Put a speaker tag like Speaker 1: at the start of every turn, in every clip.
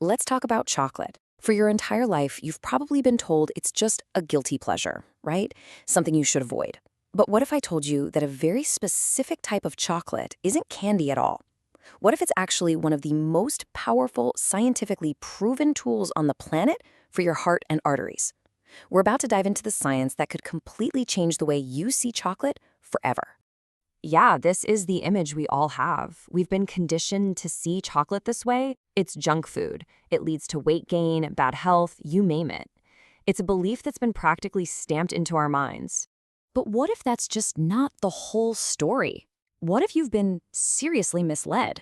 Speaker 1: Let's talk about chocolate. For your entire life, you've probably been told it's just a guilty pleasure, right? Something you should avoid. But what if I told you that a very specific type of chocolate isn't candy at all? What if it's actually one of the most powerful, scientifically proven tools on the planet for your heart and arteries? We're about to dive into the science that could completely change the way you see chocolate forever.
Speaker 2: Yeah, this is the image we all have. We've been conditioned to see chocolate this way. It's junk food. It leads to weight gain, bad health, you name it. It's a belief that's been practically stamped into our minds.
Speaker 1: But what if that's just not the whole story? What if you've been seriously misled?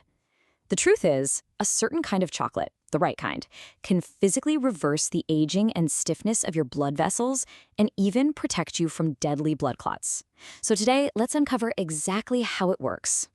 Speaker 1: The truth is, a certain kind of chocolate, the right kind, can physically reverse the aging and stiffness of your blood vessels and even protect you from deadly blood clots. So today, let's uncover exactly how it works.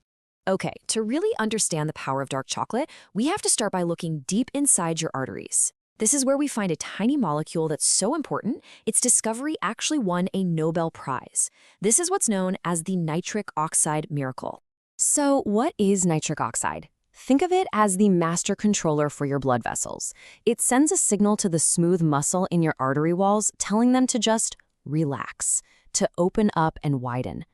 Speaker 1: Okay, to really understand the power of dark chocolate, we have to start by looking deep inside your arteries. This is where we find a tiny molecule that's so important, its discovery actually won a Nobel Prize. This is what's known as the nitric oxide miracle. So what is nitric oxide? Think of it as the master controller for your blood vessels. It sends a signal to the smooth muscle in your artery walls, telling them to just relax, to open up and widen.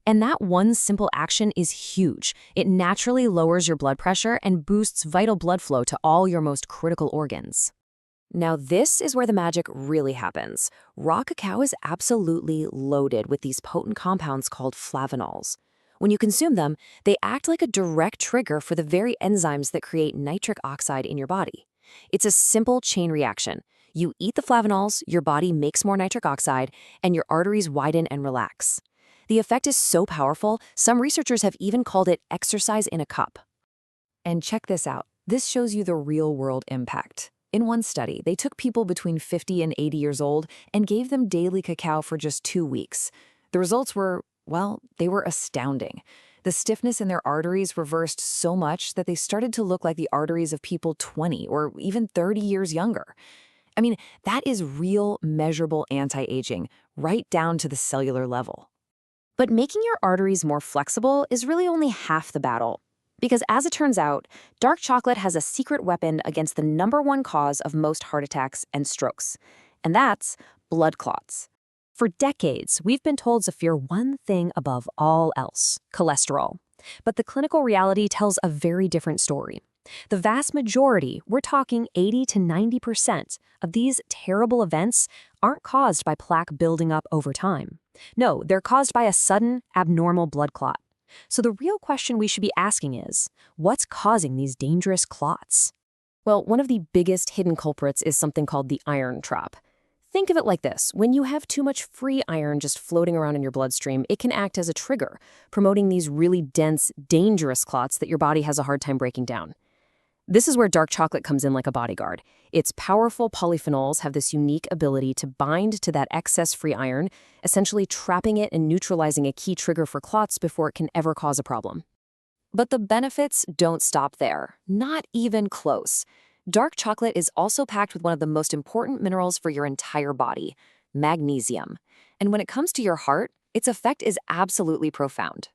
Speaker 1: And that one simple action is huge. It naturally lowers your blood pressure and boosts vital blood flow to all your most critical organs. Now, this is where the magic really happens. Raw cacao is absolutely loaded with these potent compounds called flavonols. When you consume them, they act like a direct trigger for the very enzymes that create nitric oxide in your body. It's a simple chain reaction. You eat the flavonols, your body makes more nitric oxide, and your arteries widen and relax. The effect is so powerful, some researchers have even called it exercise in a cup. And check this out. This shows you the real-world impact. In one study, they took people between 50 and 80 years old and gave them daily cacao for just 2 weeks. The results were, well, they were astounding. The stiffness in their arteries reversed so much that they started to look like the arteries of people 20 or even 30 years younger. I mean, that is real, measurable anti-aging, right down to the cellular level. But making your arteries more flexible is really only half the battle. Because as it turns out, dark chocolate has a secret weapon against the #1 cause of most heart attacks and strokes, and that's blood clots. For decades, we've been told to fear one thing above all else: cholesterol. But the clinical reality tells a very different story. The vast majority, we're talking 80 to 90% of these terrible events aren't caused by plaque building up over time. No, they're caused by a sudden, abnormal blood clot. So the real question we should be asking is, what's causing these dangerous clots? Well, one of the biggest hidden culprits is something called the iron trap. Think of it like this. When you have too much free iron just floating around in your bloodstream, it can act as a trigger, promoting these really dense, dangerous clots that your body has a hard time breaking down. This is where dark chocolate comes in like a bodyguard. Its powerful polyphenols have this unique ability to bind to that excess free iron, essentially trapping it and neutralizing a key trigger for clots before it can ever cause a problem. But the benefits don't stop there. Not even close. Dark chocolate is also packed with one of the most important minerals for your entire body: magnesium. And when it comes to your heart, its effect is absolutely profound.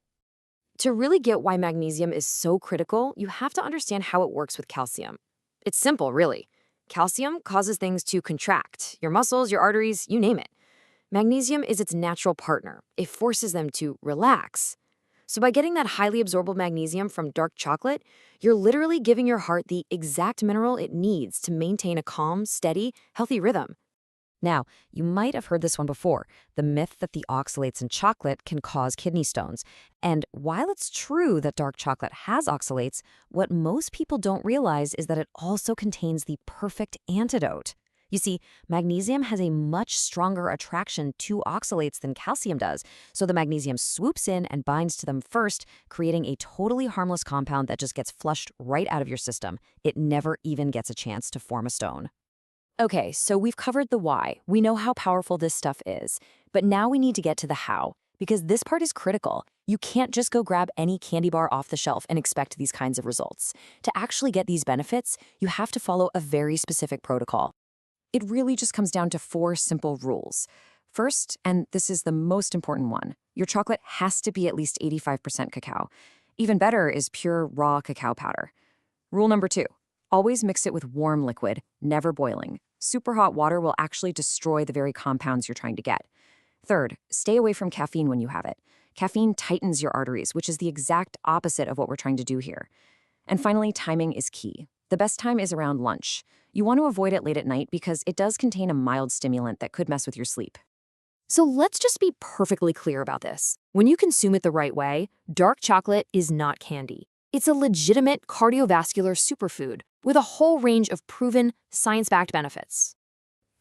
Speaker 1: To really get why magnesium is so critical, you have to understand how it works with calcium. It's simple, really. Calcium causes things to contract, your muscles, your arteries, you name it. Magnesium is its natural partner. It forces them to relax. So by getting that highly absorbable magnesium from dark chocolate, you're literally giving your heart the exact mineral it needs to maintain a calm, steady, healthy rhythm. Now, you might have heard this one before, the myth that the oxalates in chocolate can cause kidney stones. And while it's true that dark chocolate has oxalates, what most people don't realize is that it also contains the perfect antidote. You see, magnesium has a much stronger attraction to oxalates than calcium does, so the magnesium swoops in and binds to them first, creating a totally harmless compound that just gets flushed right out of your system. It never even gets a chance to form a stone. Okay, so we've covered the why. We know how powerful this stuff is. But now we need to get to the how, because this part is critical. You can't just go grab any candy bar off the shelf and expect these kinds of results. To actually get these benefits, you have to follow a very specific protocol. It really just comes down to 4 simple rules. First, and this is the most important one, your chocolate has to be at least 85% cacao. Even better is pure raw cacao powder. Rule number 2. Always mix it with warm liquid, never boiling. Super hot water will actually destroy the very compounds you're trying to get. Third, stay away from caffeine when you have it. Caffeine tightens your arteries, which is the exact opposite of what we're trying to do here. And finally, timing is key. The best time is around lunch. You want to avoid it late at night because it does contain a mild stimulant that could mess with your sleep.
Speaker 2: So let's just be perfectly clear about this. When you consume it the right way, dark chocolate is not candy. It's a legitimate cardiovascular superfood with a whole range of proven, science-backed benefits.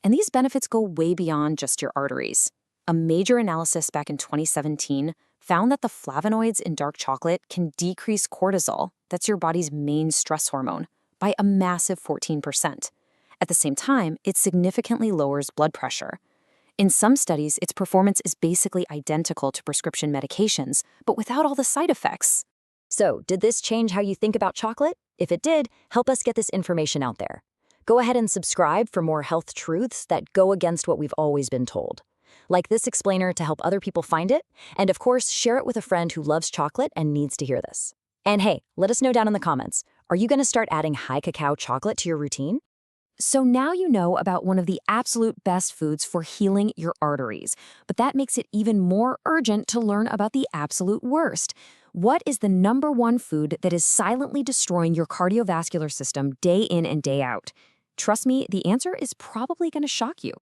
Speaker 1: And these benefits go way beyond just your arteries. A major analysis back in 2017 found that the flavonoids in dark chocolate can decrease cortisol, that's your body's main stress hormone, by a massive 14%. At the same time, it significantly lowers blood pressure. In some studies, its performance is basically identical to prescription medications, but without all the side effects.
Speaker 3: So, did this change how you think about chocolate? If it did, help us get this information out there. Go ahead and subscribe for more health truths that go against what we've always been told. Like this explainer to help other people find it, and of course, share it with a friend who loves chocolate and needs to hear this. And hey, let us know down in the comments, are you going to start adding high cacao chocolate to your routine?
Speaker 1: So now you know about one of the absolute best foods for healing your arteries, but that makes it even more urgent to learn about the absolute worst. What is the #1 food that is silently destroying your cardiovascular system day in and day out? Trust me, the answer is probably going to shock you.